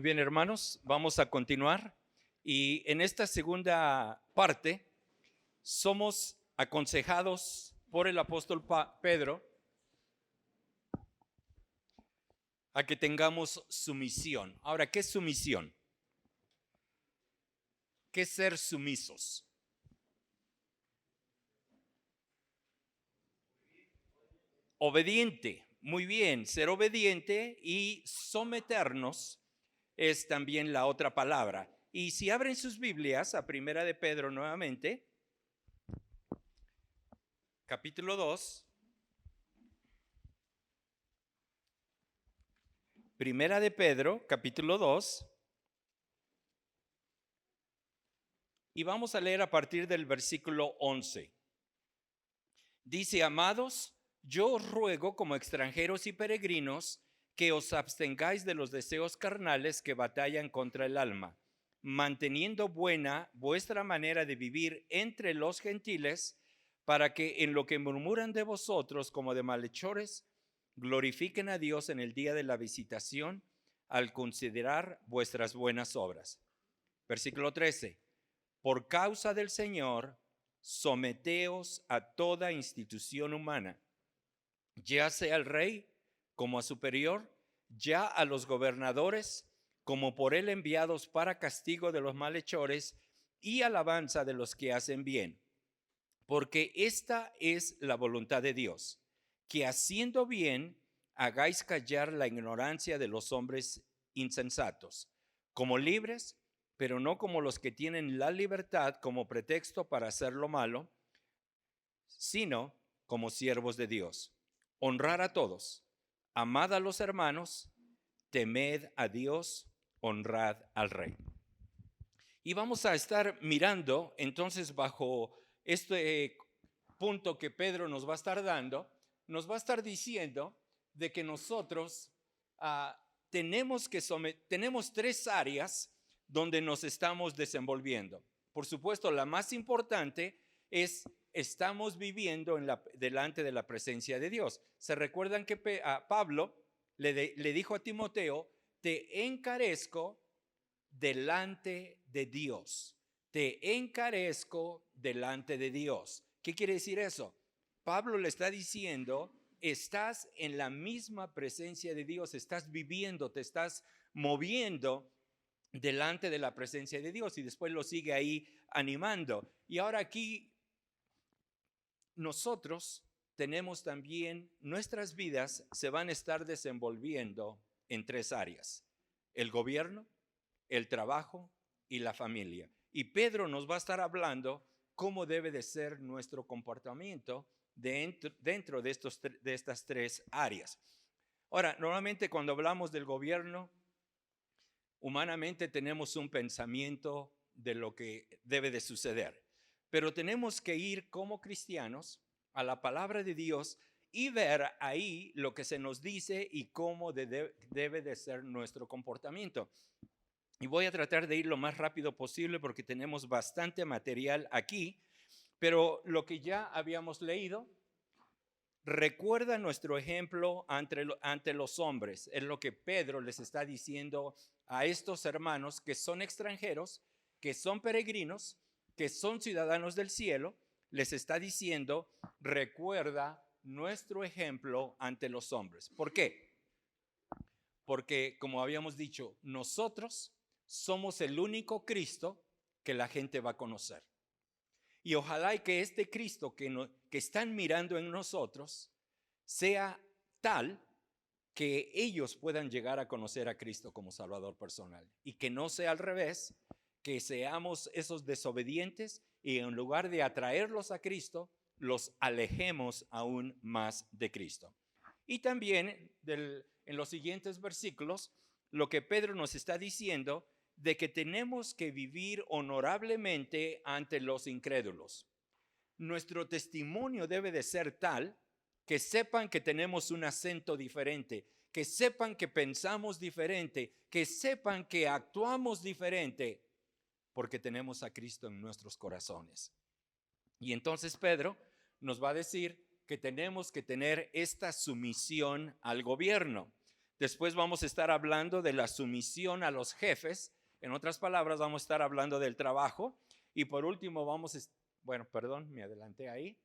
Muy bien, hermanos, vamos a continuar. Y en esta segunda parte somos aconsejados por el apóstol Pedro a que tengamos sumisión. Ahora, ¿qué es sumisión? ¿Qué es ser sumisos? Obediente, muy bien, ser obediente y someternos es también la otra palabra. Y si abren sus Biblias a Primera de Pedro nuevamente, capítulo 2, Primera de Pedro, capítulo 2, y vamos a leer a partir del versículo 11. Dice: amados, yo os ruego como extranjeros y peregrinos que os abstengáis de los deseos carnales que batallan contra el alma, manteniendo buena vuestra manera de vivir entre los gentiles, para que en lo que murmuran de vosotros como de malhechores, glorifiquen a Dios en el día de la visitación al considerar vuestras buenas obras. Versículo 13. Por causa del Señor, someteos a toda institución humana, ya sea al rey como a superior, ya a los gobernadores como por él enviados para castigo de los malhechores y alabanza de los que hacen bien. Porque esta es la voluntad de Dios, que haciendo bien hagáis callar la ignorancia de los hombres insensatos, como libres, pero no como los que tienen la libertad como pretexto para hacer lo malo, sino como siervos de Dios. Honrar a todos, amad a los hermanos, temed a Dios, honrad al rey. Y vamos a estar mirando entonces bajo este punto que Pedro nos va a estar dando, nos va a estar diciendo de que nosotros tenemos tres áreas donde nos estamos desenvolviendo. Por supuesto, la más importante es: estamos viviendo delante de la presencia de Dios. ¿Se recuerdan que Pablo le dijo a Timoteo: te encarezco delante de Dios? Te encarezco delante de Dios. ¿Qué quiere decir eso? Pablo le está diciendo: estás en la misma presencia de Dios, estás viviendo, te estás moviendo delante de la presencia de Dios, y después lo sigue ahí animando. Y ahora aquí nosotros tenemos también, nuestras vidas se van a estar desenvolviendo en tres áreas: el gobierno, el trabajo y la familia. Y Pedro nos va a estar hablando cómo debe de ser nuestro comportamiento dentro de estas tres áreas. Ahora, normalmente cuando hablamos del gobierno, humanamente tenemos un pensamiento de lo que debe de suceder, pero tenemos que ir como cristianos a la palabra de Dios y ver ahí lo que se nos dice y cómo debe de ser nuestro comportamiento. Y voy a tratar de ir lo más rápido posible porque tenemos bastante material aquí, pero lo que ya habíamos leído, recuerda nuestro ejemplo ante los hombres. Es lo que Pedro les está diciendo a estos hermanos que son extranjeros, que son peregrinos, que son ciudadanos del cielo. Les está diciendo: recuerda nuestro ejemplo ante los hombres. ¿Por qué? Porque, como habíamos dicho, nosotros somos el único Cristo que la gente va a conocer. Y ojalá que este Cristo que están mirando en nosotros sea tal que ellos puedan llegar a conocer a Cristo como Salvador personal, y que no sea al revés, que seamos esos desobedientes y en lugar de atraerlos a Cristo, los alejemos aún más de Cristo. Y también en los siguientes versículos, lo que Pedro nos está diciendo de que tenemos que vivir honorablemente ante los incrédulos. Nuestro testimonio debe de ser tal que sepan que tenemos un acento diferente, que sepan que pensamos diferente, que sepan que actuamos diferente, porque tenemos a Cristo en nuestros corazones. Y entonces Pedro nos va a decir que tenemos que tener esta sumisión al gobierno. Después vamos a estar hablando de la sumisión a los jefes. En otras palabras, vamos a estar hablando del trabajo. Y por último me adelanté ahí.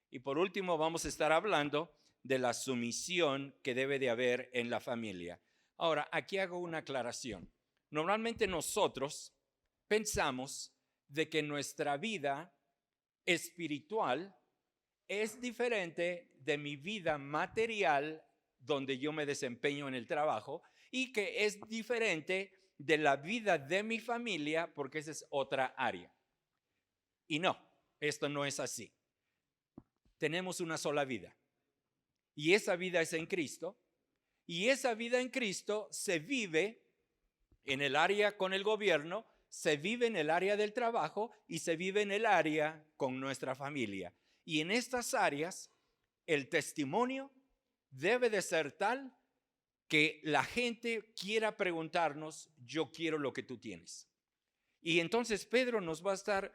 Y por último vamos a estar hablando de la sumisión que debe de haber en la familia. Ahora, aquí hago una aclaración. Normalmente nosotros pensamos de que nuestra vida espiritual es diferente de mi vida material, donde yo me desempeño en el trabajo, y que es diferente de la vida de mi familia, porque esa es otra área. Y no, esto no es así. Tenemos una sola vida, y esa vida es en Cristo, y esa vida en Cristo se vive en el área con el gobierno, se vive en el área del trabajo y se vive en el área con nuestra familia. Y en estas áreas, el testimonio debe de ser tal que la gente quiera preguntarnos, yo quiero lo que tú tienes. Y entonces Pedro nos va a estar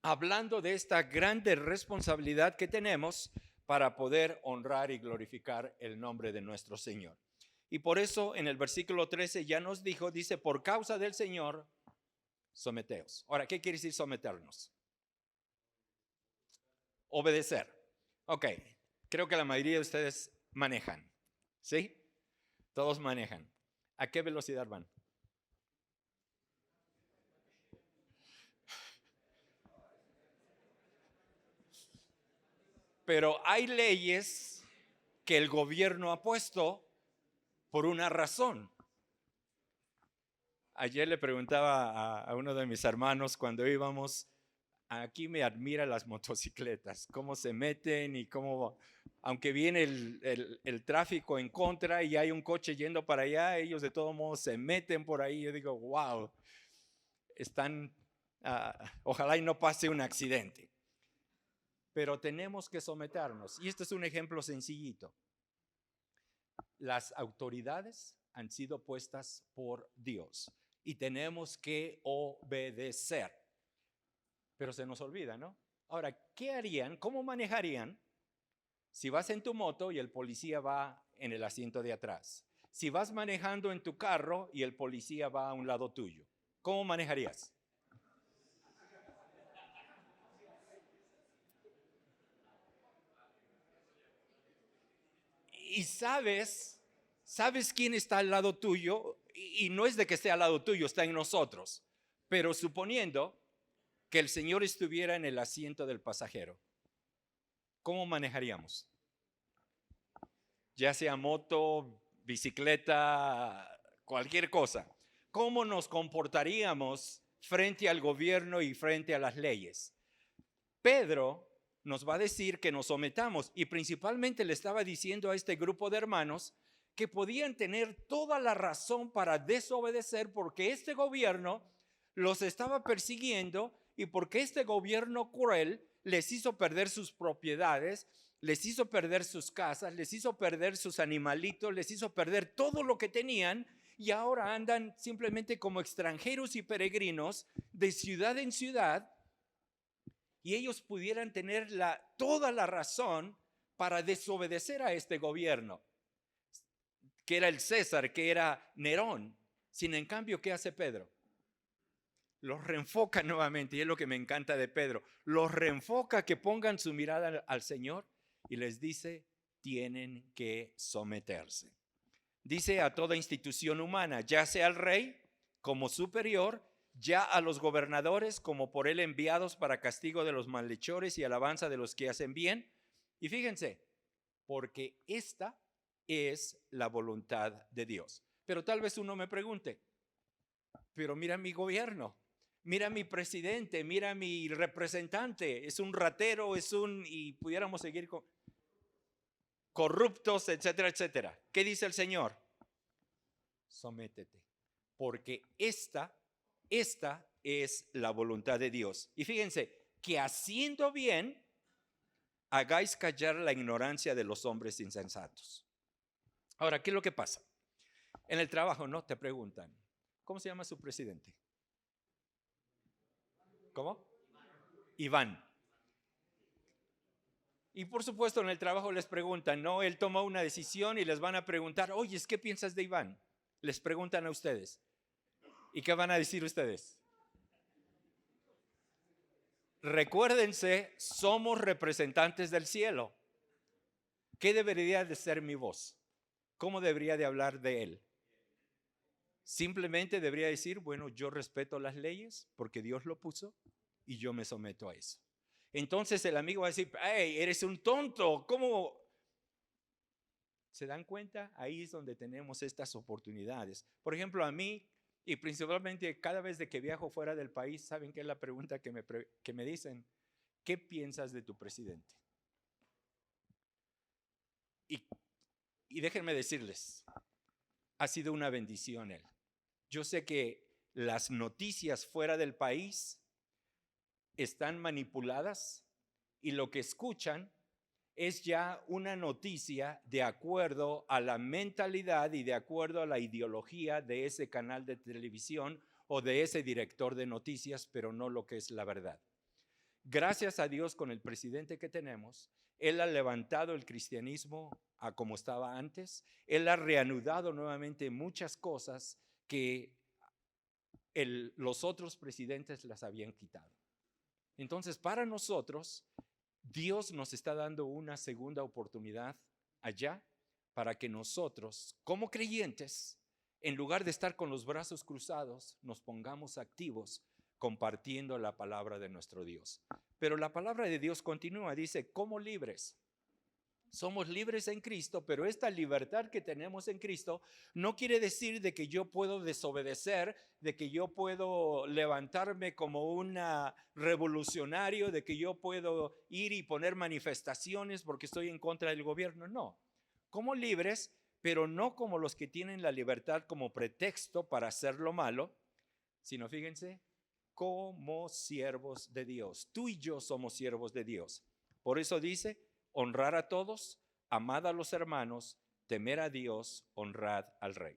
hablando de esta grande responsabilidad que tenemos para poder honrar y glorificar el nombre de nuestro Señor. Y por eso en el versículo 13 ya nos dice, por causa del Señor, someteos. Ahora, ¿qué quiere decir someternos? Obedecer. Ok, creo que la mayoría de ustedes manejan, ¿sí? Todos manejan. ¿A qué velocidad van? Pero hay leyes que el gobierno ha puesto por una razón. Ayer le preguntaba a uno de mis hermanos cuando íbamos, aquí me admira las motocicletas, cómo se meten y cómo, aunque viene el tráfico en contra y hay un coche yendo para allá, ellos de todos modos se meten por ahí. Yo digo, wow, ojalá y no pase un accidente. Pero tenemos que someternos. Y este es un ejemplo sencillito. Las autoridades han sido puestas por Dios y tenemos que obedecer. Pero se nos olvida, ¿no? Ahora, ¿qué harían? ¿Cómo manejarían si vas en tu moto y el policía va en el asiento de atrás? Si vas manejando en tu carro y el policía va a un lado tuyo, ¿cómo manejarías? Y sabes quién está al lado tuyo, y no es de que esté al lado tuyo, está en nosotros. Pero suponiendo que el Señor estuviera en el asiento del pasajero, ¿cómo manejaríamos? Ya sea moto, bicicleta, cualquier cosa. ¿Cómo nos comportaríamos frente al gobierno y frente a las leyes? Pedro nos va a decir que nos sometamos, y principalmente le estaba diciendo a este grupo de hermanos que podían tener toda la razón para desobedecer, porque este gobierno los estaba persiguiendo y porque este gobierno cruel les hizo perder sus propiedades, les hizo perder sus casas, les hizo perder sus animalitos, les hizo perder todo lo que tenían, y ahora andan simplemente como extranjeros y peregrinos de ciudad en ciudad. Y ellos pudieran tener toda la razón para desobedecer a este gobierno, que era el César, que era Nerón. Sin en cambio, ¿qué hace Pedro? Los reenfoca nuevamente, y es lo que me encanta de Pedro. Los reenfoca, que pongan su mirada al Señor, y les dice, tienen que someterse. Dice a toda institución humana, ya sea al rey como superior, ya a los gobernadores como por él enviados para castigo de los malhechores y alabanza de los que hacen bien. Y fíjense, porque esta es la voluntad de Dios. Pero tal vez uno me pregunte, pero mira mi gobierno, mira mi presidente, mira mi representante, es un ratero, y pudiéramos seguir con corruptos, etcétera, etcétera. ¿Qué dice el Señor? Sométete, porque esta es la voluntad de Dios. Y fíjense, que haciendo bien, hagáis callar la ignorancia de los hombres insensatos. Ahora, ¿qué es lo que pasa? En el trabajo, ¿no? Te preguntan, ¿cómo se llama su presidente? ¿Cómo? Iván. Y por supuesto en el trabajo les preguntan, ¿no? Él toma una decisión y les van a preguntar, oye, ¿qué piensas de Iván? Les preguntan a ustedes. ¿Y qué van a decir ustedes? Recuérdense, somos representantes del cielo. ¿Qué debería de ser mi voz? ¿Cómo debería de hablar de él? Simplemente debería decir, bueno, yo respeto las leyes porque Dios lo puso y yo me someto a eso. Entonces el amigo va a decir, hey, eres un tonto, ¿cómo? ¿Se dan cuenta? Ahí es donde tenemos estas oportunidades. Por ejemplo, a mí, y principalmente cada vez de que viajo fuera del país, ¿saben qué es la pregunta que me dicen? ¿Qué piensas de tu presidente? Y déjenme decirles, ha sido una bendición él. Yo sé que las noticias fuera del país están manipuladas y lo que escuchan es ya una noticia de acuerdo a la mentalidad y de acuerdo a la ideología de ese canal de televisión o de ese director de noticias, pero no lo que es la verdad. Gracias a Dios, con el presidente que tenemos, él ha levantado el cristianismo a como estaba antes. Él ha reanudado nuevamente muchas cosas que los otros presidentes las habían quitado. Entonces, para nosotros, Dios nos está dando una segunda oportunidad allá para que nosotros, como creyentes, en lugar de estar con los brazos cruzados, nos pongamos activos compartiendo la palabra de nuestro Dios. Pero la palabra de Dios continúa, dice, como libres. Somos libres en Cristo, pero esta libertad que tenemos en Cristo no quiere decir de que yo puedo desobedecer, de que yo puedo levantarme como un revolucionario, de que yo puedo ir y poner manifestaciones porque estoy en contra del gobierno. No, como libres, pero no como los que tienen la libertad como pretexto para hacer lo malo, sino fíjense, como siervos de Dios. Tú y yo somos siervos de Dios. Por eso dice, honrar a todos, amad a los hermanos, temer a Dios, honrad al rey.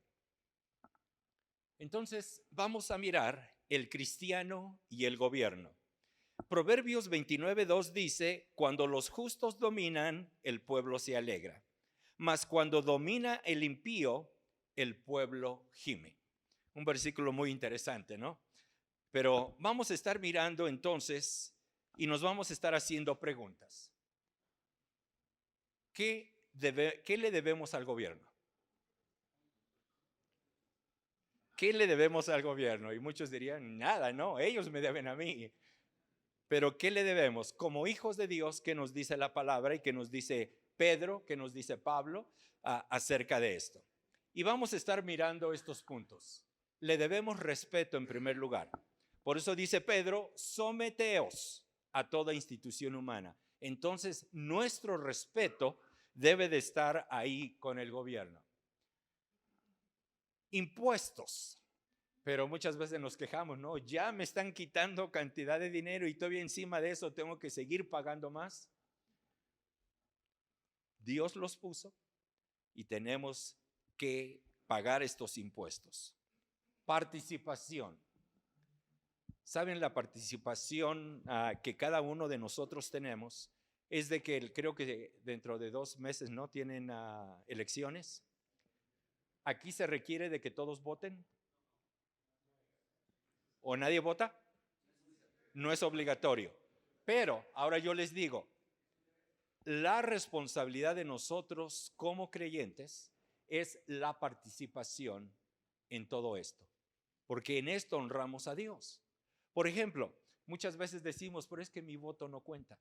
Entonces vamos a mirar el cristiano y el gobierno. Proverbios 29:2 dice, cuando los justos dominan, el pueblo se alegra, mas cuando domina el impío, el pueblo gime. Un versículo muy interesante, ¿no? Pero vamos a estar mirando entonces y nos vamos a estar haciendo preguntas. ¿Qué le debemos al gobierno? ¿Qué le debemos al gobierno? Y muchos dirían, nada, no, ellos me deben a mí. Pero ¿qué le debemos? Como hijos de Dios, ¿qué nos dice la palabra y qué nos dice Pedro, qué nos dice Pablo acerca de esto? Y vamos a estar mirando estos puntos. Le debemos respeto en primer lugar. Por eso dice Pedro, someteos a toda institución humana. Entonces, nuestro respeto debe de estar ahí con el gobierno. Impuestos. Pero muchas veces nos quejamos, ¿no? Ya me están quitando cantidad de dinero y todavía encima de eso tengo que seguir pagando más. Dios los puso y tenemos que pagar estos impuestos. Participación. ¿Saben la participación que cada uno de nosotros tenemos? Es de que creo que dentro de 2 meses no tienen elecciones. Aquí se requiere de que todos voten. ¿O nadie vota? No es obligatorio. Pero ahora yo les digo, la responsabilidad de nosotros como creyentes es la participación en todo esto. Porque en esto honramos a Dios. Por ejemplo, muchas veces decimos, pero es que mi voto no cuenta.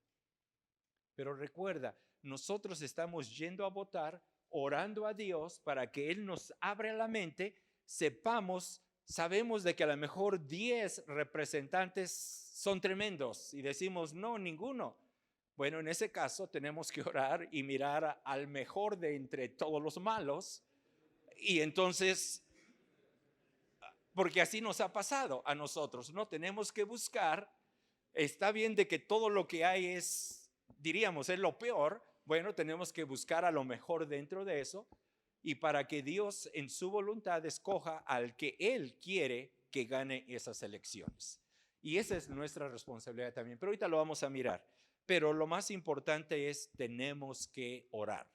Pero recuerda, nosotros estamos yendo a votar, orando a Dios para que Él nos abra la mente, sabemos de que a lo mejor 10 representantes son tremendos y decimos, no, ninguno. Bueno, en ese caso tenemos que orar y mirar al mejor de entre todos los malos y entonces, porque así nos ha pasado a nosotros, ¿no? Tenemos que buscar, está bien de que todo lo que hay es, diríamos, es lo peor, bueno, tenemos que buscar a lo mejor dentro de eso y para que Dios en su voluntad escoja al que Él quiere que gane esas elecciones. Y esa es nuestra responsabilidad también, pero ahorita lo vamos a mirar. Pero lo más importante es, tenemos que orar.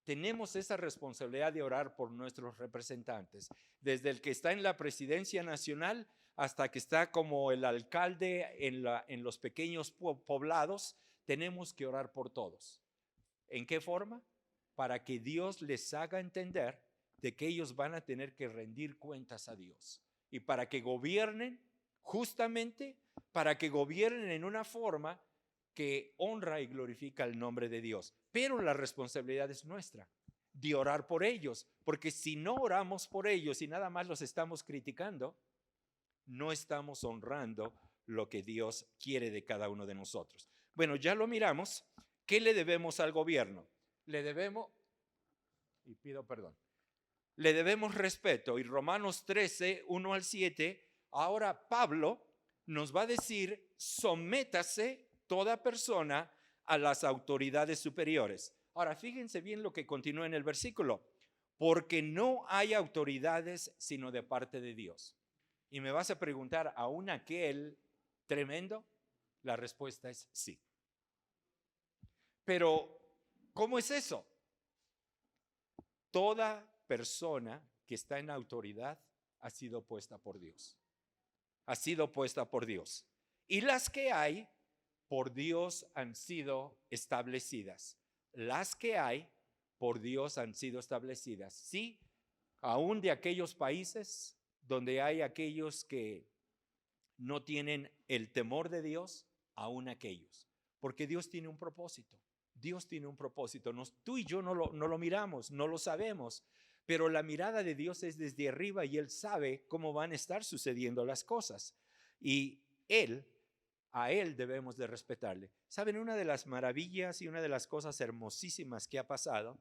Tenemos esa responsabilidad de orar por nuestros representantes, desde el que está en la presidencia nacional hasta que está como el alcalde en los pequeños poblados. Tenemos que orar por todos. ¿En qué forma? Para que Dios les haga entender de que ellos van a tener que rendir cuentas a Dios y para que gobiernen justamente, para que gobiernen en una forma que honra y glorifica el nombre de Dios. Pero la responsabilidad es nuestra, de orar por ellos, porque si no oramos por ellos y nada más los estamos criticando, no estamos honrando lo que Dios quiere de cada uno de nosotros. Bueno, ya lo miramos. ¿Qué le debemos al gobierno? Le debemos, y pido perdón, le debemos respeto. Y Romanos 13, 1 al 7, ahora Pablo nos va a decir, sométase toda persona a las autoridades superiores. Ahora, fíjense bien lo que continúa en el versículo, porque no hay autoridades sino de parte de Dios. Y me vas a preguntar, ¿aún aquel tremendo? La respuesta es sí. Pero, ¿cómo es eso? Toda persona que está en autoridad ha sido puesta por Dios. Ha sido puesta por Dios. Y las que hay, por Dios han sido establecidas. Las que hay, por Dios han sido establecidas. Sí, aún de aquellos países donde hay aquellos que no tienen el temor de Dios, aún aquellos. Porque Dios tiene un propósito. Dios tiene un propósito. Tú y yo no lo miramos, no lo sabemos, pero la mirada de Dios es desde arriba y Él sabe cómo van a estar sucediendo las cosas. Y a Él debemos de respetarle. ¿Saben? Una de las maravillas y una de las cosas hermosísimas que ha pasado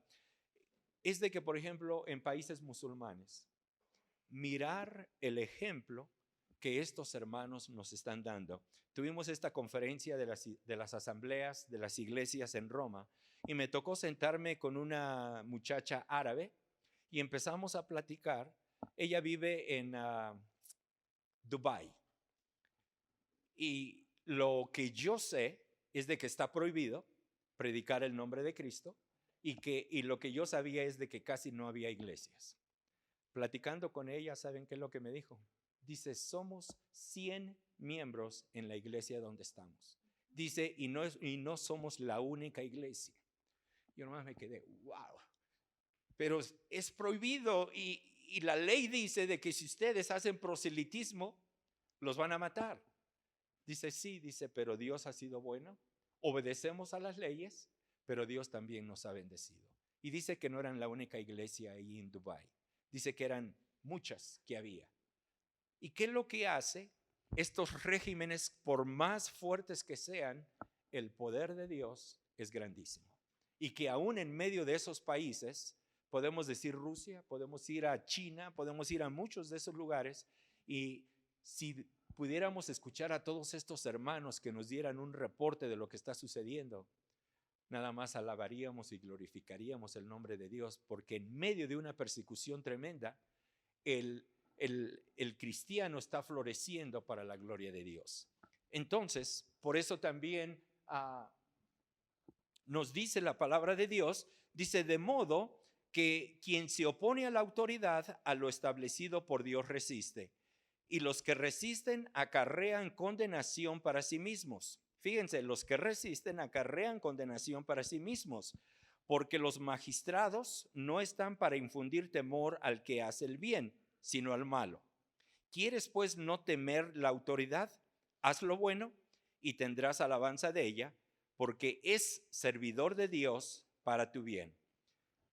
es de que, por ejemplo, en países musulmanes, mirar el ejemplo que estos hermanos nos están dando. Tuvimos esta conferencia de las asambleas de las iglesias en Roma y me tocó sentarme con una muchacha árabe y empezamos a platicar. Ella vive en Dubái y lo que yo sé es de que está prohibido predicar el nombre de Cristo y lo que yo sabía es de que casi no había iglesias. Platicando con ella, ¿saben qué es lo que me dijo? Dice, somos 100 miembros en la iglesia donde estamos. Dice, y no somos la única iglesia. Yo nomás me quedé, wow. Pero es prohibido y la ley dice de que si ustedes hacen proselitismo, los van a matar. Dice, sí, dice, pero Dios ha sido bueno. Obedecemos a las leyes, pero Dios también nos ha bendecido. Y dice que no eran la única iglesia ahí en Dubái. Dice que eran muchas que había. ¿Y qué es lo que hace? Estos regímenes, por más fuertes que sean, el poder de Dios es grandísimo. Y que aún en medio de esos países, podemos decir Rusia, podemos ir a China, podemos ir a muchos de esos lugares, y si pudiéramos escuchar a todos estos hermanos que nos dieran un reporte de lo que está sucediendo, nada más alabaríamos y glorificaríamos el nombre de Dios, porque en medio de una persecución tremenda, el cristiano está floreciendo para la gloria de Dios. Entonces, por eso también nos dice la palabra de Dios, dice, de modo que quien se opone a la autoridad, a lo establecido por Dios resiste, y los que resisten acarrean condenación para sí mismos. Fíjense, los que resisten acarrean condenación para sí mismos, porque los magistrados no están para infundir temor al que hace el bien, sino al malo. ¿Quieres pues no temer la autoridad? Haz lo bueno y tendrás alabanza de ella, porque es servidor de Dios para tu bien.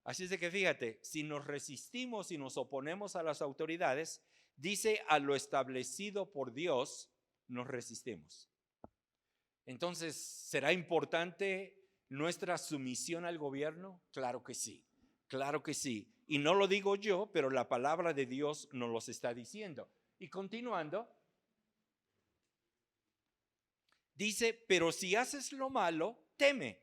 Así es de que fíjate, si nos resistimos y nos oponemos a las autoridades, dice, a lo establecido por Dios nos resistimos. Entonces, ¿será importante nuestra sumisión al gobierno? Claro que sí, claro que sí. Y no lo digo yo, pero la palabra de Dios nos los está diciendo. Y continuando, dice, pero si haces lo malo, teme,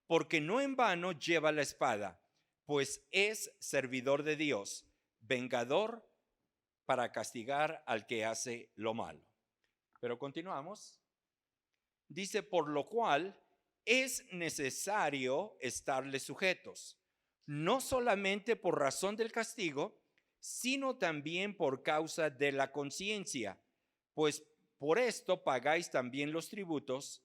porque no en vano lleva la espada, pues es servidor de Dios, vengador para castigar al que hace lo malo. Pero continuamos. Dice, por lo cual es necesario estarles sujetos, no solamente por razón del castigo, sino también por causa de la conciencia, pues por esto pagáis también los tributos.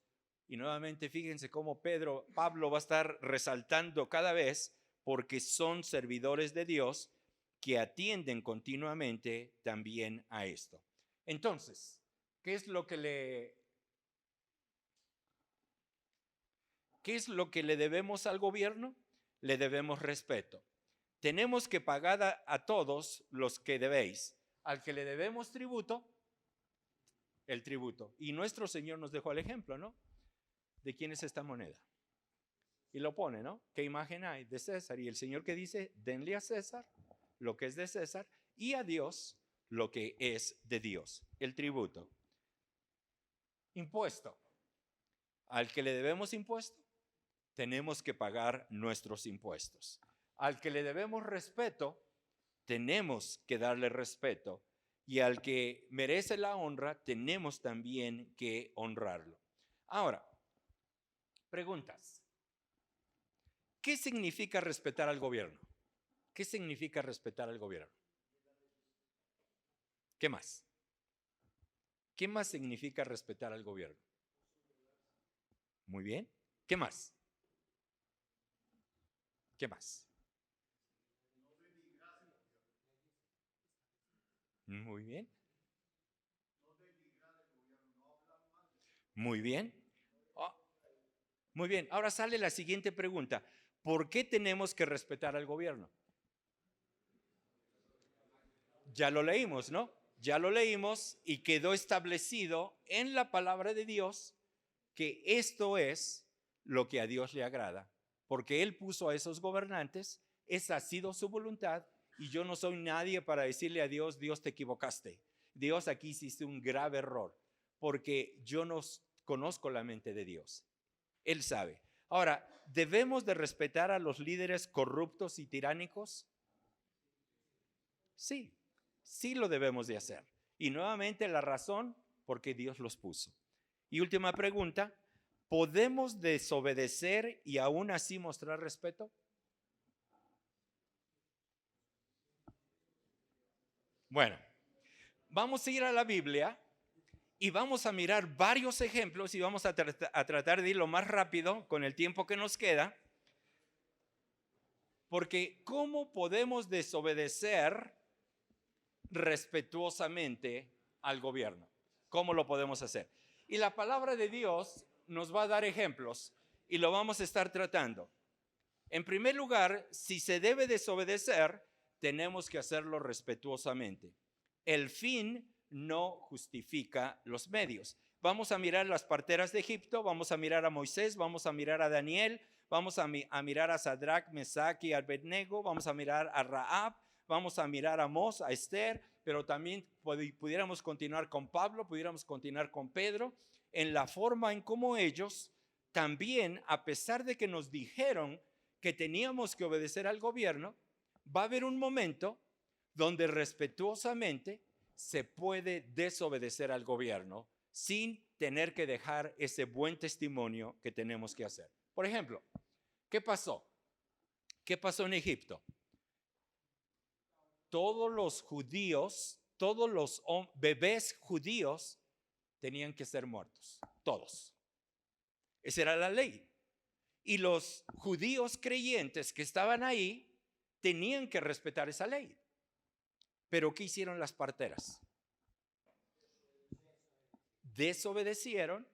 Y nuevamente fíjense cómo Pablo va a estar resaltando cada vez, porque son servidores de Dios que atienden continuamente también a esto. Entonces, ¿qué es lo que le debemos al gobierno? Le debemos respeto. Tenemos que pagar a todos los que debéis. Al que le debemos tributo, el tributo. Y nuestro Señor nos dejó el ejemplo, ¿no? ¿De quién es esta moneda? Y lo pone, ¿no? ¿Qué imagen hay? De César. Y el Señor que dice, denle a César lo que es de César y a Dios lo que es de Dios. El tributo. Impuesto. Al que le debemos impuesto, tenemos que pagar nuestros impuestos. Al que le debemos respeto, tenemos que darle respeto. Y al que merece la honra, tenemos también que honrarlo. Ahora, preguntas. ¿Qué significa respetar al gobierno? ¿Qué significa respetar al gobierno? ¿Qué más? ¿Qué más significa respetar al gobierno? Muy bien. ¿Qué más? ¿Qué más? Muy bien. Muy bien. Oh, muy bien. Ahora sale la siguiente pregunta. ¿Por qué tenemos que respetar al gobierno? Ya lo leímos, ¿no? Ya lo leímos y quedó establecido en la palabra de Dios que esto es lo que a Dios le agrada, porque Él puso a esos gobernantes, esa ha sido su voluntad y yo no soy nadie para decirle a Dios, Dios te equivocaste, Dios aquí hiciste un grave error, porque yo no conozco la mente de Dios, Él sabe. Ahora, ¿debemos de respetar a los líderes corruptos y tiránicos? Sí, sí lo debemos de hacer. Y nuevamente la razón, porque Dios los puso. Y última pregunta, ¿podemos desobedecer y aún así mostrar respeto? Bueno, vamos a ir a la Biblia y vamos a mirar varios ejemplos y vamos a tratar de ir lo más rápido con el tiempo que nos queda, porque ¿cómo podemos desobedecer respetuosamente al gobierno? ¿Cómo lo podemos hacer? Y la palabra de Dios nos va a dar ejemplos y lo vamos a estar tratando. En primer lugar, si se debe desobedecer, tenemos que hacerlo respetuosamente. El fin no justifica los medios. Vamos a mirar las parteras de Egipto, vamos a mirar a Moisés, vamos a mirar a Daniel, vamos a mirar a Sadrach, Mesach y Abednego, vamos a mirar a Rahab, vamos a mirar a Mos, a Esther, pero también pudiéramos continuar con Pablo, pudiéramos continuar con Pedro, en la forma en cómo ellos también, a pesar de que nos dijeron que teníamos que obedecer al gobierno, va a haber un momento donde respetuosamente se puede desobedecer al gobierno sin tener que dejar ese buen testimonio que tenemos que hacer. Por ejemplo, ¿qué pasó? ¿Qué pasó en Egipto? Todos los judíos, todos los bebés judíos tenían que ser muertos, todos. Esa era la ley. Y los judíos creyentes que estaban ahí tenían que respetar esa ley. Pero ¿qué hicieron las parteras? Desobedecieron.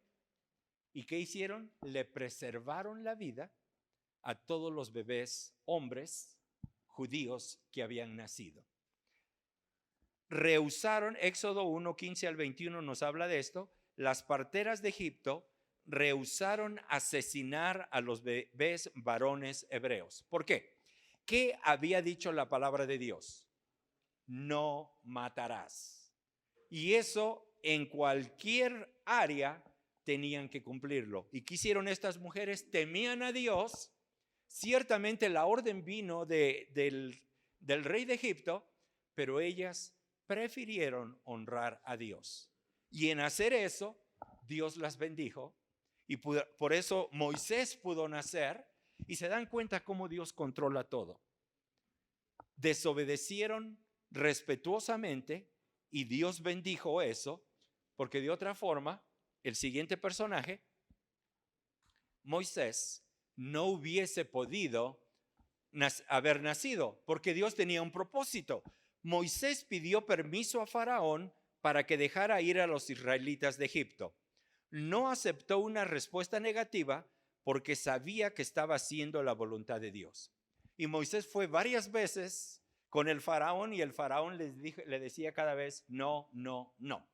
¿Y qué hicieron? Le preservaron la vida a todos los bebés hombres judíos que habían nacido. Rehusaron, Éxodo 1, 15 al 21 nos habla de esto, las parteras de Egipto rehusaron asesinar a los bebés varones hebreos. ¿Por qué? ¿Qué había dicho la palabra de Dios? No matarás. Y eso en cualquier área tenían que cumplirlo. ¿Y qué hicieron estas mujeres? Temían a Dios. Ciertamente la orden vino del rey de Egipto, pero ellas prefirieron honrar a Dios. Y en hacer eso, Dios las bendijo Y por eso Moisés pudo nacer, y se dan cuenta cómo Dios controla todo. Desobedecieron respetuosamente y Dios bendijo eso, porque de otra forma, el siguiente personaje, Moisés, no hubiese podido haber nacido, porque Dios tenía un propósito. Moisés pidió permiso a Faraón para que dejara ir a los israelitas de Egipto. No aceptó una respuesta negativa porque sabía que estaba haciendo la voluntad de Dios. Y Moisés fue varias veces con el faraón y el faraón le decía cada vez no, no, no.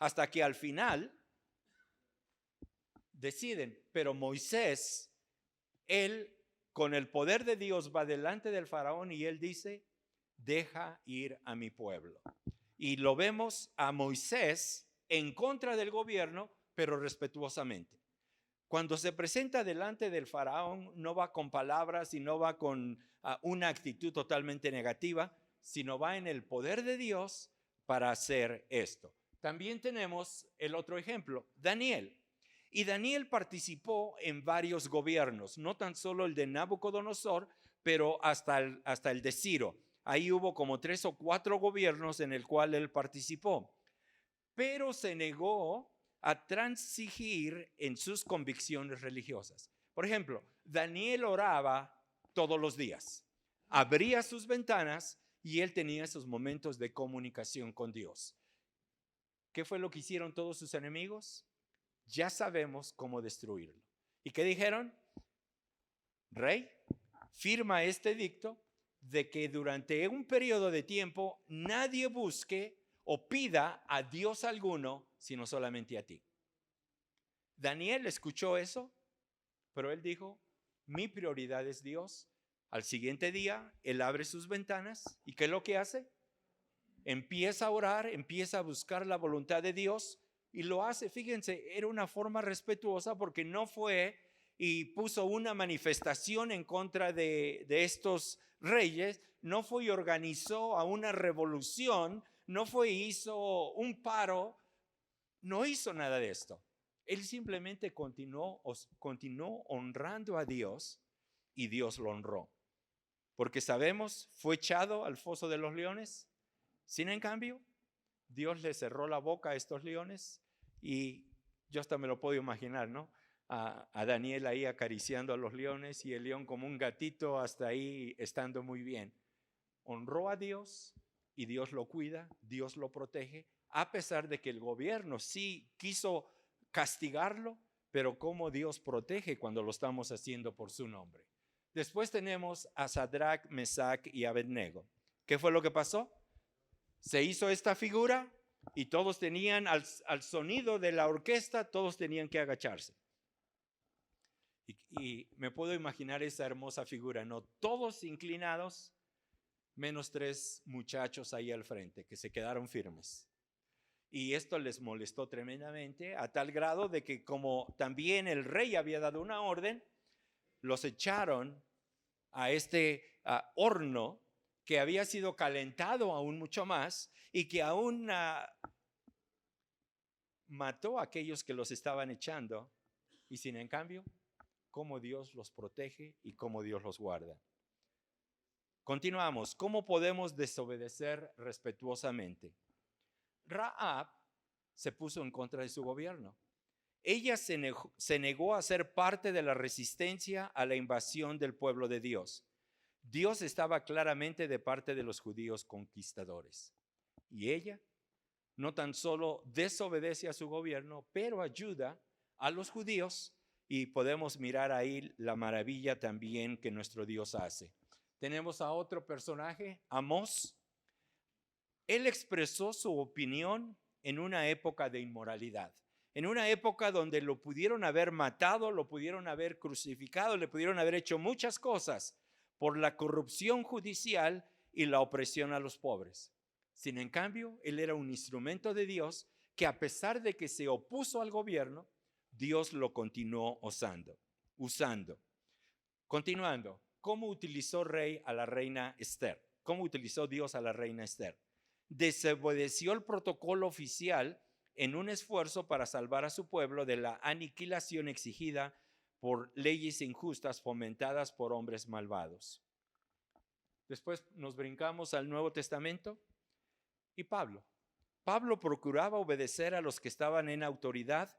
Hasta que al final deciden, pero Moisés, él con el poder de Dios va delante del faraón y él dice, deja ir a mi pueblo. Y lo vemos a Moisés en contra del gobierno, pero respetuosamente. Cuando se presenta delante del faraón, no va con palabras y no va con una actitud totalmente negativa, sino va en el poder de Dios para hacer esto. También tenemos el otro ejemplo, Daniel. Y Daniel participó en varios gobiernos, no tan solo el de Nabucodonosor, pero hasta el de Ciro. Ahí hubo como 3 o 4 gobiernos en el cual él participó. Pero se negó a transigir en sus convicciones religiosas. Por ejemplo, Daniel oraba todos los días, abría sus ventanas y él tenía esos momentos de comunicación con Dios. ¿Qué fue lo que hicieron todos sus enemigos? Ya sabemos cómo destruirlo. ¿Y qué dijeron? Rey, firma este edicto de que durante un periodo de tiempo nadie busque o pida a Dios alguno, sino solamente a ti. Daniel escuchó eso, pero él dijo, mi prioridad es Dios. Al siguiente día, él abre sus ventanas y ¿qué es lo que hace? Empieza a orar, empieza a buscar la voluntad de Dios y lo hace. Fíjense, era una forma respetuosa porque no fue y puso una manifestación en contra de estos reyes, no fue y organizó a una revolución, no fue y hizo un paro, no hizo nada de esto. Él simplemente continuó honrando a Dios y Dios lo honró. Porque sabemos, fue echado al foso de los leones. Sin en cambio, Dios le cerró la boca a estos leones y yo hasta me lo puedo imaginar, ¿no? A Daniel ahí acariciando a los leones y el león como un gatito hasta ahí estando muy bien. Honró a Dios y Dios lo cuida, Dios lo protege, a pesar de que el gobierno sí quiso castigarlo, pero cómo Dios protege cuando lo estamos haciendo por su nombre. Después tenemos a Sadrach, Mesach y Abednego. ¿Qué fue lo que pasó? Se hizo esta figura y todos tenían, al sonido de la orquesta, todos tenían que agacharse. Y me puedo imaginar esa hermosa figura, ¿no? Todos inclinados, menos 3 muchachos ahí al frente que se quedaron firmes. Y esto les molestó tremendamente a tal grado de que como también el rey había dado una orden, los echaron a este horno que había sido calentado aún mucho más y que aún mató a aquellos que los estaban echando. Y sin en cambio, cómo Dios los protege y cómo Dios los guarda. Continuamos. ¿Cómo podemos desobedecer respetuosamente? Rahab se puso en contra de su gobierno. Ella se negó a ser parte de la resistencia a la invasión del pueblo de Dios. Dios estaba claramente de parte de los judíos conquistadores. Y ella no tan solo desobedece a su gobierno, pero ayuda a los judíos y podemos mirar ahí la maravilla también que nuestro Dios hace. Tenemos a otro personaje, Amós. Él expresó su opinión en una época de inmoralidad, en una época donde lo pudieron haber matado, lo pudieron haber crucificado, le pudieron haber hecho muchas cosas por la corrupción judicial y la opresión a los pobres. Sin en cambio, él era un instrumento de Dios que a pesar de que se opuso al gobierno, Dios lo continuó usando. Continuando, ¿cómo utilizó rey a la reina Esther? ¿Cómo utilizó Dios a la reina Esther? Desobedeció el protocolo oficial en un esfuerzo para salvar a su pueblo de la aniquilación exigida por leyes injustas fomentadas por hombres malvados. Después nos brincamos al Nuevo Testamento y Pablo. Pablo procuraba obedecer a los que estaban en autoridad,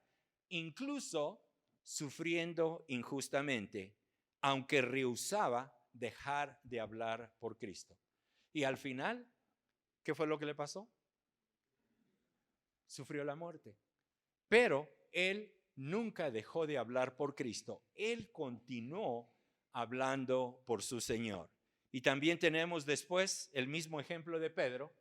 incluso sufriendo injustamente, aunque rehusaba dejar de hablar por Cristo. Y al final, ¿qué fue lo que le pasó? Sufrió la muerte. Pero él nunca dejó de hablar por Cristo. Él continuó hablando por su Señor. Y también tenemos después el mismo ejemplo de Pedro.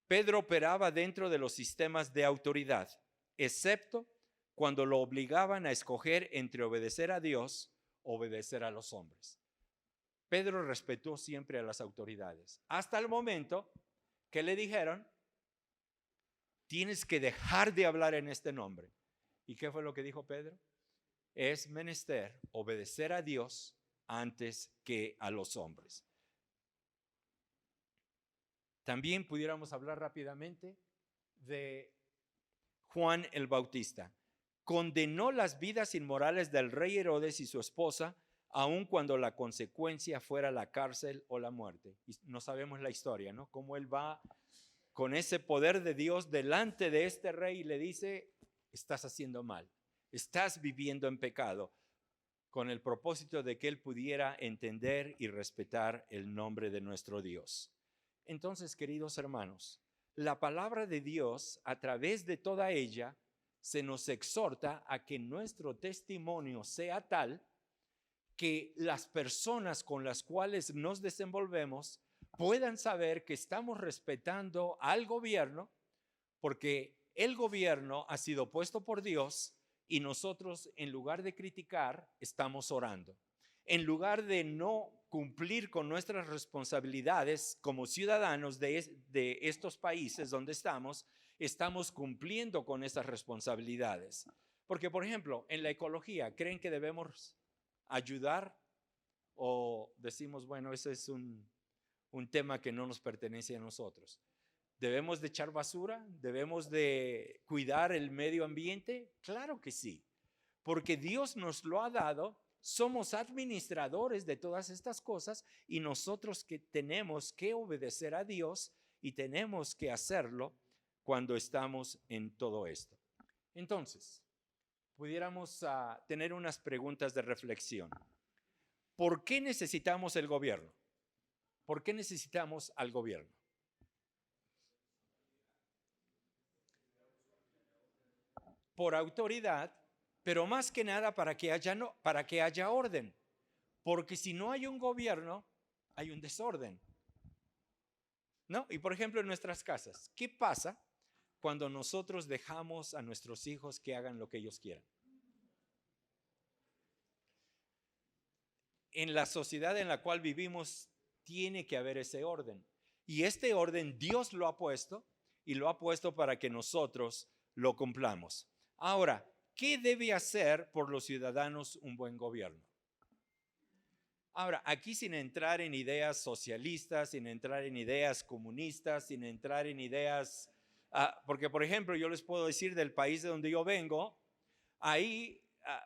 Pedro operaba dentro de los sistemas de autoridad, excepto cuando lo obligaban a escoger entre obedecer a Dios o obedecer a los hombres. Pedro respetó siempre a las autoridades, hasta el momento que le dijeron: tienes que dejar de hablar en este nombre. ¿Y qué fue lo que dijo Pedro? Es menester obedecer a Dios antes que a los hombres. También pudiéramos hablar rápidamente de Juan el Bautista. Condenó las vidas inmorales del rey Herodes y su esposa, aun cuando la consecuencia fuera la cárcel o la muerte. Y no sabemos la historia, ¿no? Cómo él va con ese poder de Dios delante de este rey y le dice: estás haciendo mal, estás viviendo en pecado, con el propósito de que él pudiera entender y respetar el nombre de nuestro Dios. Entonces, queridos hermanos, la palabra de Dios, a través de toda ella, se nos exhorta a que nuestro testimonio sea tal que las personas con las cuales nos desenvolvemos puedan saber que estamos respetando al gobierno, porque el gobierno ha sido puesto por Dios y nosotros, en lugar de criticar, estamos orando. En lugar de no cumplir con nuestras responsabilidades como ciudadanos de estos países donde estamos cumpliendo con esas responsabilidades. Porque, por ejemplo, en la ecología, ¿creen que debemos ayudar o decimos, bueno, ese es un tema que no nos pertenece a nosotros? ¿Debemos de echar basura? ¿Debemos de cuidar el medio ambiente? Claro que sí, porque Dios nos lo ha dado. Somos administradores de todas estas cosas y nosotros que tenemos que obedecer a Dios y tenemos que hacerlo cuando estamos en todo esto. Entonces, pudiéramos tener unas preguntas de reflexión. ¿Por qué necesitamos el gobierno? ¿Por qué necesitamos al gobierno? Por autoridad, pero más que nada para que haya orden. Porque si no hay un gobierno, hay un desorden, ¿no? Y por ejemplo, en nuestras casas, ¿qué pasa cuando nosotros dejamos a nuestros hijos que hagan lo que ellos quieran? En la sociedad en la cual vivimos tiene que haber ese orden. Y este orden Dios lo ha puesto y lo ha puesto para que nosotros lo cumplamos. Ahora, ¿qué debe hacer por los ciudadanos un buen gobierno? Ahora, aquí sin entrar en ideas socialistas, sin entrar en ideas comunistas, sin entrar en ideas, porque por ejemplo yo les puedo decir del país de donde yo vengo, ahí,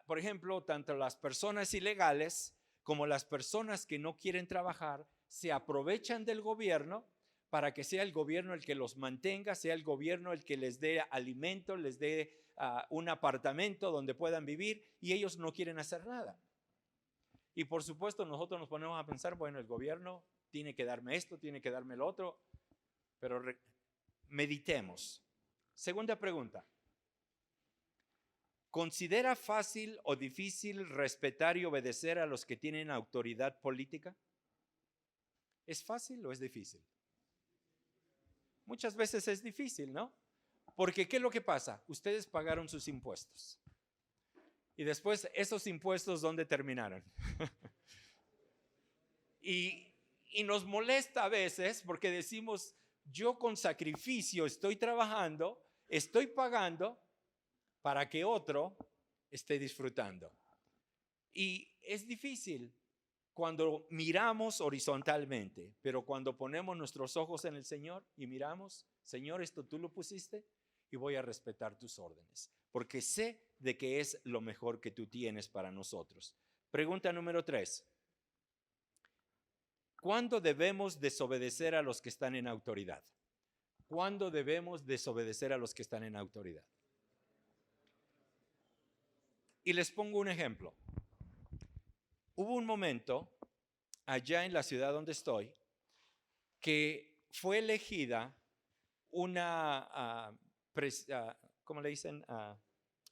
por ejemplo, tanto las personas ilegales como las personas que no quieren trabajar se aprovechan del gobierno para que sea el gobierno el que los mantenga, sea el gobierno el que les dé alimento, les dé un apartamento donde puedan vivir, y ellos no quieren hacer nada. Y por supuesto nosotros nos ponemos a pensar, bueno, el gobierno tiene que darme esto, tiene que darme lo otro, pero meditemos. Segunda pregunta. ¿Considera fácil o difícil respetar y obedecer a los que tienen autoridad política? ¿Es fácil o es difícil? Muchas veces es difícil, ¿no? Porque ¿qué es lo que pasa? Ustedes pagaron sus impuestos. Y después, ¿esos impuestos dónde terminaron? y nos molesta a veces porque decimos, yo con sacrificio estoy trabajando, estoy pagando para que otro esté disfrutando. Y es difícil cuando miramos horizontalmente, pero cuando ponemos nuestros ojos en el Señor y miramos, Señor, esto tú lo pusiste, y voy a respetar tus órdenes, porque sé de que es lo mejor que tú tienes para nosotros. Pregunta número 3. ¿Cuándo debemos desobedecer a los que están en autoridad? ¿Cuándo debemos desobedecer a los que están en autoridad? Y les pongo un ejemplo. Hubo un momento allá en la ciudad donde estoy que fue elegida una, ¿cómo le dicen?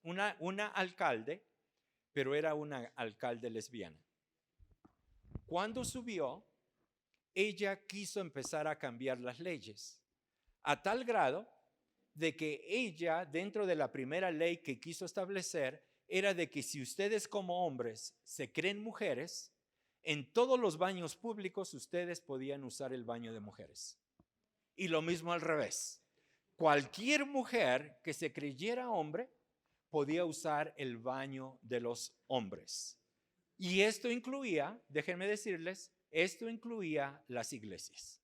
Una alcalde, pero era una alcalde lesbiana. Cuando subió, ella quiso empezar a cambiar las leyes, a tal grado de que ella, dentro de la primera ley que quiso establecer, era de que si ustedes como hombres se creen mujeres, en todos los baños públicos ustedes podían usar el baño de mujeres. Y lo mismo al revés. Cualquier mujer que se creyera hombre podía usar el baño de los hombres. Y esto incluía, déjenme decirles, esto incluía las iglesias.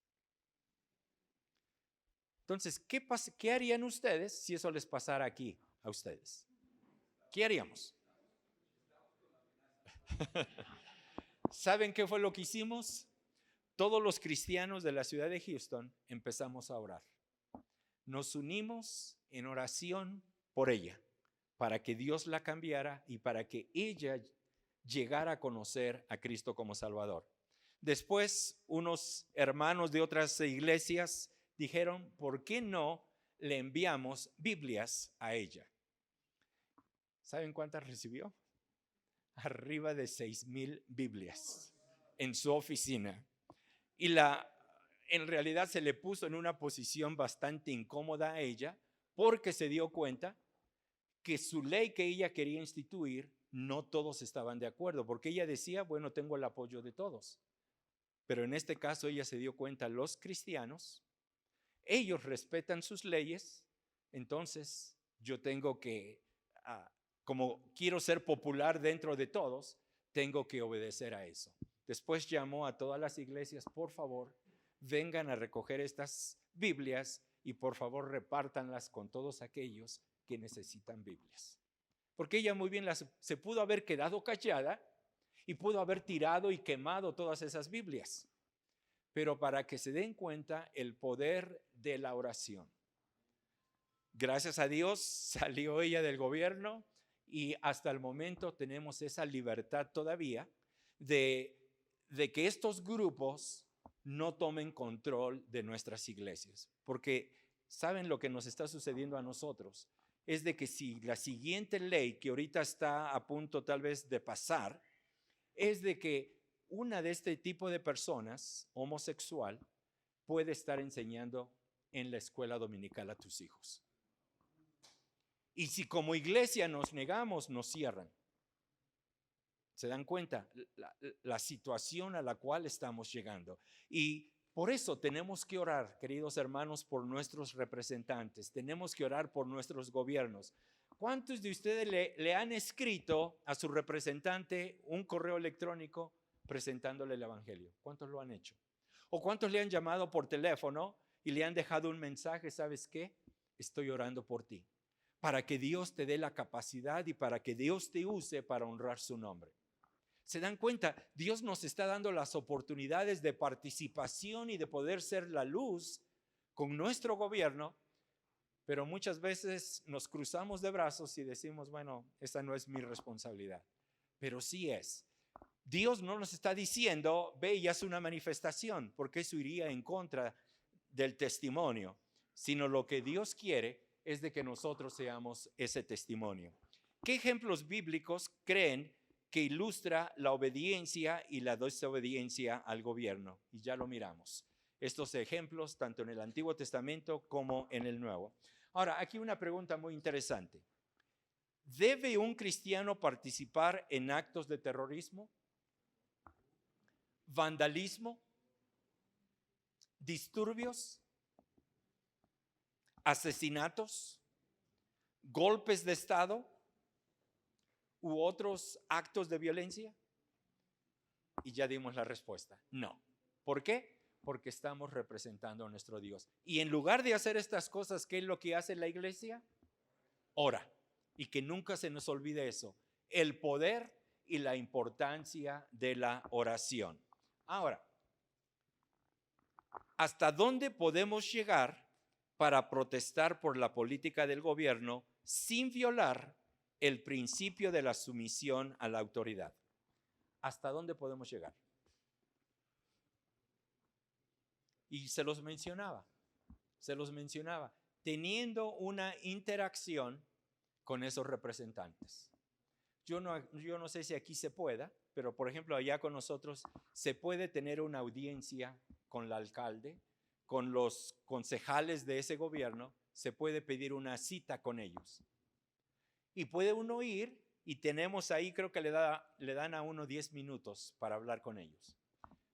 Entonces, ¿qué harían ustedes si eso les pasara aquí a ustedes? ¿Qué haríamos? ¿Saben qué fue lo que hicimos? Todos los cristianos de la ciudad de Houston empezamos a orar. Nos unimos en oración por ella, para que Dios la cambiara y para que ella llegara a conocer a Cristo como Salvador. Después, unos hermanos de otras iglesias dijeron, ¿por qué no le enviamos Biblias a ella? ¿Saben cuántas recibió? Arriba de 6,000 Biblias en su oficina. Y en realidad se le puso en una posición bastante incómoda a ella porque se dio cuenta que su ley que ella quería instituir, no todos estaban de acuerdo, porque ella decía, bueno, tengo el apoyo de todos. Pero en este caso ella se dio cuenta, los cristianos, ellos respetan sus leyes, entonces yo tengo que, como quiero ser popular dentro de todos, tengo que obedecer a eso. Después llamó a todas las iglesias, por favor, vengan a recoger estas Biblias y por favor repártanlas con todos aquellos que necesitan Biblias. Porque ella muy bien se pudo haber quedado callada y pudo haber tirado y quemado todas esas Biblias. Pero para que se den cuenta el poder de la oración. Gracias a Dios salió ella del gobierno y hasta el momento tenemos esa libertad todavía de que estos grupos no tomen control de nuestras iglesias. Porque ¿saben lo que nos está sucediendo a nosotros? Es de que si la siguiente ley que ahorita está a punto tal vez de pasar, es de que una de este tipo de personas, homosexual, puede estar enseñando en la escuela dominical a tus hijos. Y si como iglesia nos negamos, nos cierran. ¿Se dan cuenta? La situación a la cual estamos llegando. Y por eso tenemos que orar, queridos hermanos, por nuestros representantes. Tenemos que orar por nuestros gobiernos. ¿Cuántos de ustedes le han escrito a su representante un correo electrónico presentándole el evangelio? ¿Cuántos lo han hecho? ¿O cuántos le han llamado por teléfono y le han dejado un mensaje? ¿Sabes qué? Estoy orando por ti, para que Dios te dé la capacidad y para que Dios te use para honrar su nombre. ¿Se dan cuenta? Dios nos está dando las oportunidades de participación y de poder ser la luz con nuestro gobierno, pero muchas veces nos cruzamos de brazos y decimos, bueno, esa no es mi responsabilidad, pero sí es. Dios no nos está diciendo, ve y haz una manifestación, porque eso iría en contra del testimonio, sino lo que Dios quiere es de que nosotros seamos ese testimonio. ¿Qué ejemplos bíblicos creen que ilustra la obediencia y la desobediencia al gobierno? Y ya lo miramos. Estos ejemplos tanto en el Antiguo Testamento como en el Nuevo. Ahora, aquí una pregunta muy interesante. ¿Debe un cristiano participar en actos de terrorismo, vandalismo, disturbios, asesinatos, golpes de Estado u otros actos de violencia? Y ya dimos la respuesta, no. ¿Por qué? Porque estamos representando a nuestro Dios. Y en lugar de hacer estas cosas, ¿qué es lo que hace la iglesia? Ora. Y que nunca se nos olvide eso, el poder y la importancia de la oración. Ahora, ¿hasta dónde podemos llegar para protestar por la política del gobierno sin violar el principio de la sumisión a la autoridad? ¿Hasta dónde podemos llegar? Y se los mencionaba, teniendo una interacción con esos representantes. Yo no sé si aquí se pueda, pero por ejemplo allá con nosotros se puede tener una audiencia con el alcalde, con los concejales de ese gobierno, se puede pedir una cita con ellos. Y puede uno ir y tenemos ahí, creo que le dan a uno 10 minutos para hablar con ellos.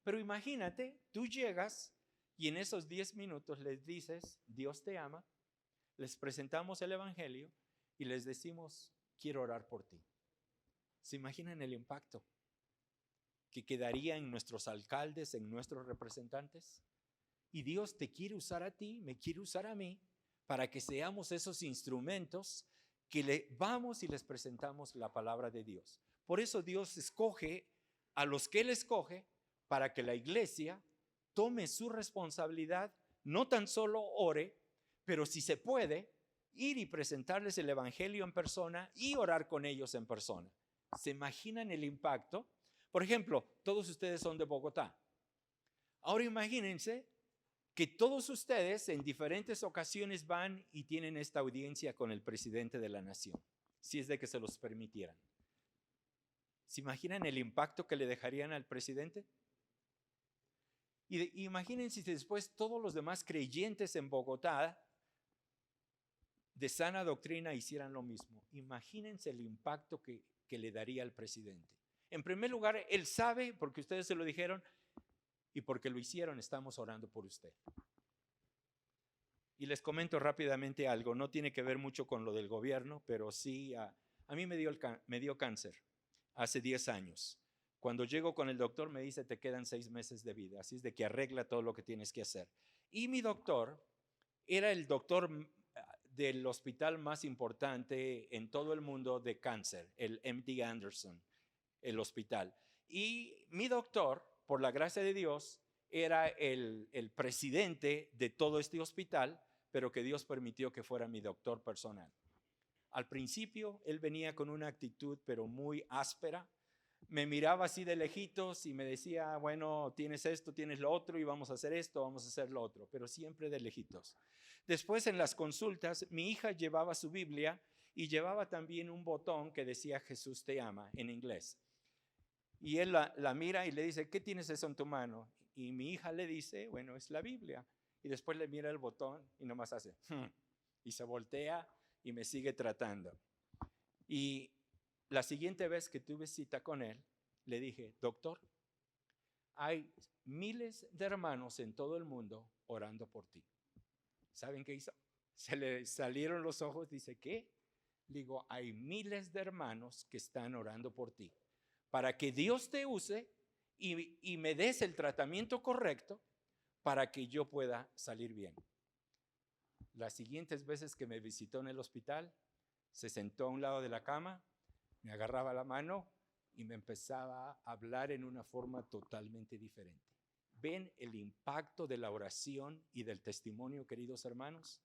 Pero imagínate, tú llegas y en esos 10 minutos les dices, Dios te ama, les presentamos el evangelio y les decimos, quiero orar por ti. ¿Se imaginan el impacto que quedaría en nuestros alcaldes, en nuestros representantes? Y Dios te quiere usar a ti, me quiere usar a mí, para que seamos esos instrumentos que le vamos y les presentamos la palabra de Dios. Por eso Dios escoge a los que Él escoge para que la iglesia tome su responsabilidad, no tan solo ore, pero si se puede, ir y presentarles el evangelio en persona y orar con ellos en persona. ¿Se imaginan el impacto? Por ejemplo, todos ustedes son de Bogotá. Ahora imagínense que todos ustedes en diferentes ocasiones van y tienen esta audiencia con el presidente de la nación, si es de que se los permitieran. ¿Se imaginan el impacto que le dejarían al presidente? Y imagínense si después todos los demás creyentes en Bogotá de sana doctrina hicieran lo mismo. Imagínense el impacto que le daría al presidente. En primer lugar, él sabe, porque ustedes se lo dijeron, y porque lo hicieron, estamos orando por usted. Y les comento rápidamente algo, no tiene que ver mucho con lo del gobierno, pero sí, a mí me dio cáncer hace 10 años. Cuando llego con el doctor me dice, te quedan 6 meses de vida, así es de que arregla todo lo que tienes que hacer. Y mi doctor era el doctor del hospital más importante en todo el mundo de cáncer, el MD Anderson, el hospital. Y mi doctor, por la gracia de Dios, era el presidente de todo este hospital, pero que Dios permitió que fuera mi doctor personal. Al principio, él venía con una actitud, pero muy áspera. Me miraba así de lejitos y me decía, bueno, tienes esto, tienes lo otro y vamos a hacer esto, vamos a hacer lo otro, pero siempre de lejitos. Después en las consultas, mi hija llevaba su Biblia y llevaba también un botón que decía Jesús te ama en inglés. Y él la mira y le dice, ¿qué tienes eso en tu mano? Y mi hija le dice, bueno, es la Biblia. Y después le mira el botón y nomás hace, y se voltea y me sigue tratando. Y la siguiente vez que tuve cita con él, le dije, doctor, hay miles de hermanos en todo el mundo orando por ti. ¿Saben qué hizo? Se le salieron los ojos, dice, ¿qué? Le digo, hay miles de hermanos que están orando por ti, para que Dios te use y me des el tratamiento correcto para que yo pueda salir bien. Las siguientes veces que me visitó en el hospital, se sentó a un lado de la cama, me agarraba la mano y me empezaba a hablar en una forma totalmente diferente. ¿Ven el impacto de la oración y del testimonio, queridos hermanos?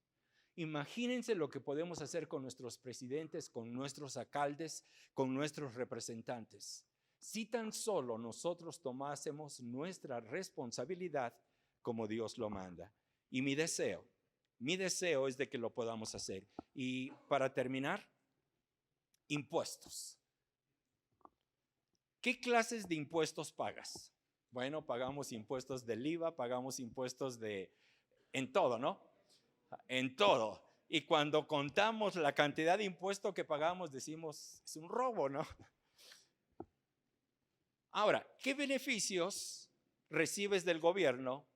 Imagínense lo que podemos hacer con nuestros presidentes, con nuestros alcaldes, con nuestros representantes. Si tan solo nosotros tomásemos nuestra responsabilidad como Dios lo manda. Y mi deseo es de que lo podamos hacer. Y para terminar, impuestos. ¿Qué clases de impuestos pagas? Bueno, pagamos impuestos del IVA, pagamos impuestos en todo, ¿no? En todo. Y cuando contamos la cantidad de impuestos que pagamos, decimos, es un robo, ¿no? Ahora, ¿qué beneficios recibes del gobierno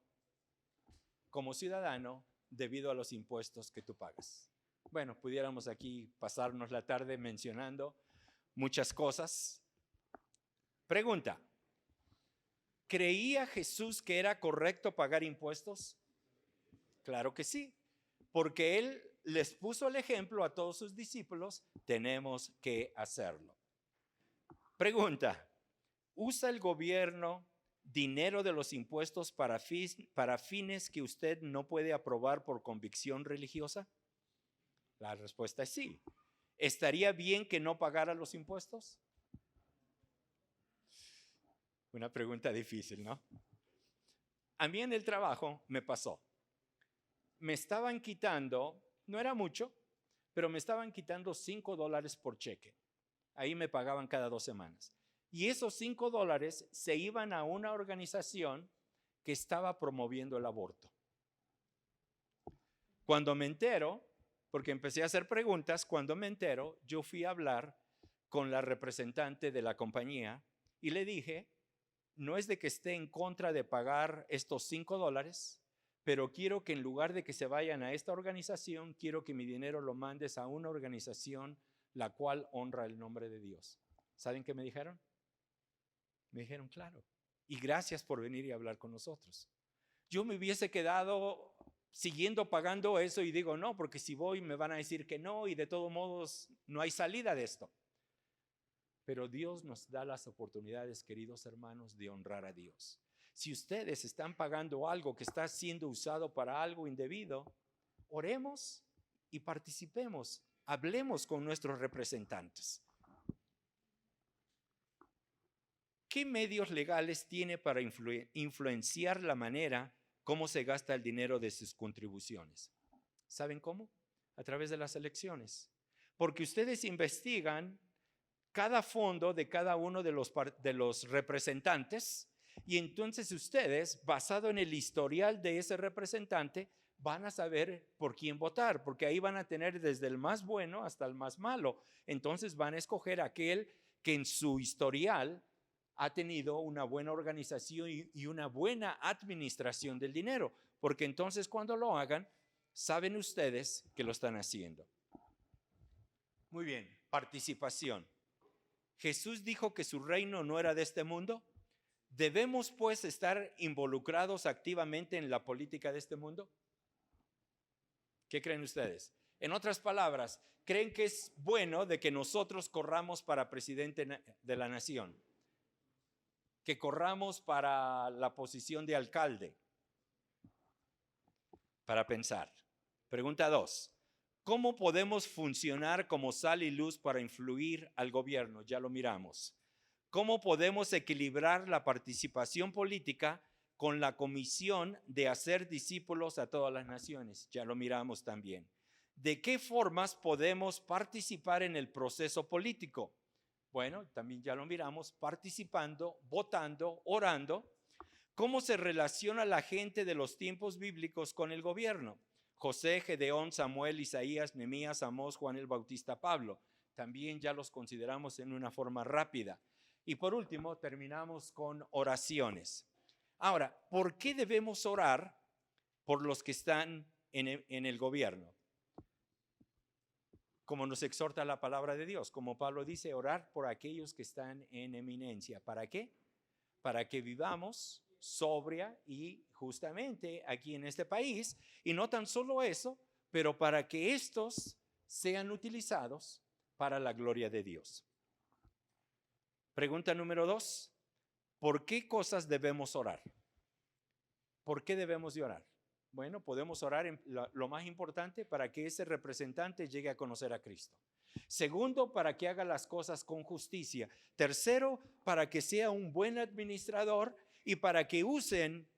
como ciudadano debido a los impuestos que tú pagas? Bueno, pudiéramos aquí pasarnos la tarde mencionando muchas cosas. Pregunta, ¿Creía Jesús que era correcto pagar impuestos? Claro que sí, porque Él les puso el ejemplo a todos sus discípulos, tenemos que hacerlo. Pregunta, ¿usa el gobierno dinero de los impuestos para fines que usted no puede aprobar por convicción religiosa? La respuesta es sí. ¿Estaría bien que no pagara los impuestos? Una pregunta difícil, ¿no? A mí en el trabajo me pasó. Me estaban quitando, no era mucho, pero me estaban quitando $5 por cheque. Ahí me pagaban cada 2 semanas. Y esos $5 se iban a una organización que estaba promoviendo el aborto. Cuando me entero, porque empecé a hacer preguntas, cuando me entero, yo fui a hablar con la representante de la compañía y le dije, no es de que esté en contra de pagar estos $5, pero quiero que en lugar de que se vayan a esta organización, quiero que mi dinero lo mandes a una organización la cual honra el nombre de Dios. ¿Saben qué me dijeron? Me dijeron, claro, y gracias por venir y hablar con nosotros. Yo me hubiese quedado siguiendo pagando eso y digo, no, porque si voy me van a decir que no y de todos modos no hay salida de esto. Pero Dios nos da las oportunidades, queridos hermanos, de honrar a Dios. Si ustedes están pagando algo que está siendo usado para algo indebido, oremos y participemos, hablemos con nuestros representantes. ¿Qué medios legales tiene para influenciar la manera cómo se gasta el dinero de sus contribuciones? ¿Saben cómo? A través de las elecciones. Porque ustedes investigan cada fondo de cada uno de los representantes y entonces ustedes, basado en el historial de ese representante, van a saber por quién votar, porque ahí van a tener desde el más bueno hasta el más malo. Entonces van a escoger aquel que en su historial ha tenido una buena organización y una buena administración del dinero, porque entonces cuando lo hagan, saben ustedes que lo están haciendo. Muy bien, participación. Jesús dijo que su reino no era de este mundo. ¿Debemos pues estar involucrados activamente en la política de este mundo? ¿Qué creen ustedes? En otras palabras, ¿creen que es bueno de que nosotros corramos para presidente de la nación? Que corramos para la posición de alcalde. Para pensar. Pregunta 2. ¿Cómo podemos funcionar como sal y luz para influir al gobierno? Ya lo miramos. ¿Cómo podemos equilibrar la participación política con la comisión de hacer discípulos a todas las naciones? Ya lo miramos también. ¿De qué formas podemos participar en el proceso político? Bueno, también ya lo miramos, participando, votando, orando. ¿Cómo se relaciona la gente de los tiempos bíblicos con el gobierno? José, Gedeón, Samuel, Isaías, Nehemías, Amós, Juan el Bautista, Pablo. También ya los consideramos en una forma rápida. Y por último, terminamos con oraciones. Ahora, ¿por qué debemos orar por los que están en el gobierno? Como nos exhorta la palabra de Dios, como Pablo dice, orar por aquellos que están en eminencia. ¿Para qué? Para que vivamos sobria y justamente aquí en este país, y no tan solo eso, pero para que estos sean utilizados para la gloria de Dios. Pregunta número 2, ¿por qué cosas debemos orar? ¿Por qué debemos de orar? Bueno, podemos orar en lo más importante para que ese representante llegue a conocer a Cristo. Segundo, para que haga las cosas con justicia. Tercero, para que sea un buen administrador y para que usen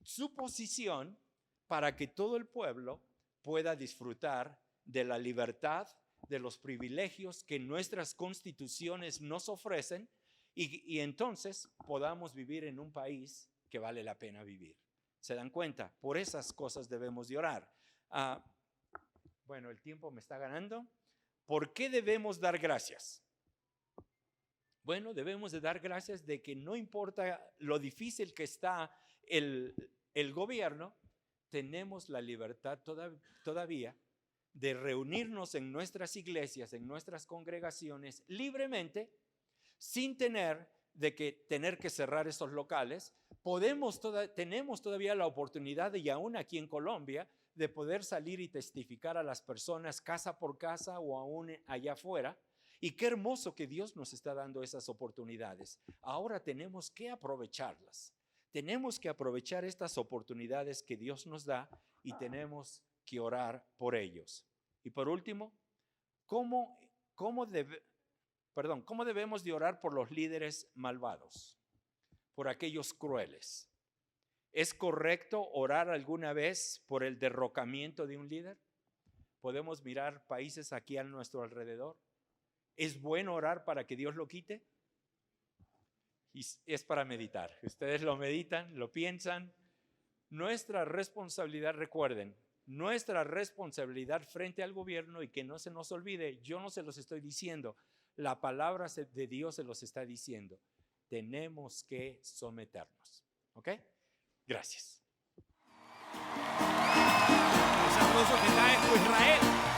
su posición para que todo el pueblo pueda disfrutar de la libertad, de los privilegios que nuestras constituciones nos ofrecen y entonces podamos vivir en un país que vale la pena vivir. ¿Se dan cuenta? Por esas cosas debemos de orar. Bueno, el tiempo me está ganando. ¿Por qué debemos dar gracias? Bueno, debemos de dar gracias de que no importa lo difícil que está el gobierno, tenemos la libertad todavía de reunirnos en nuestras iglesias, en nuestras congregaciones libremente, sin tener de que tener que cerrar esos locales, tenemos todavía la oportunidad, y aún aquí en Colombia, de poder salir y testificar a las personas casa por casa o aún allá afuera. Y qué hermoso que Dios nos está dando esas oportunidades. Ahora tenemos que aprovecharlas. Tenemos que aprovechar estas oportunidades que Dios nos da y tenemos que orar por ellos. Y por último, ¿cómo debemos de orar por los líderes malvados? Por aquellos crueles. ¿Es correcto orar alguna vez por el derrocamiento de un líder? ¿Podemos mirar países aquí a nuestro alrededor? ¿Es bueno orar para que Dios lo quite? Y es para meditar. Ustedes lo meditan, lo piensan. Nuestra responsabilidad, recuerden, nuestra responsabilidad frente al gobierno, y que no se nos olvide, yo no se los estoy diciendo, la palabra de Dios se los está diciendo. Tenemos que someternos. ¿Ok? Gracias. Ese aplauso que cae con Israel.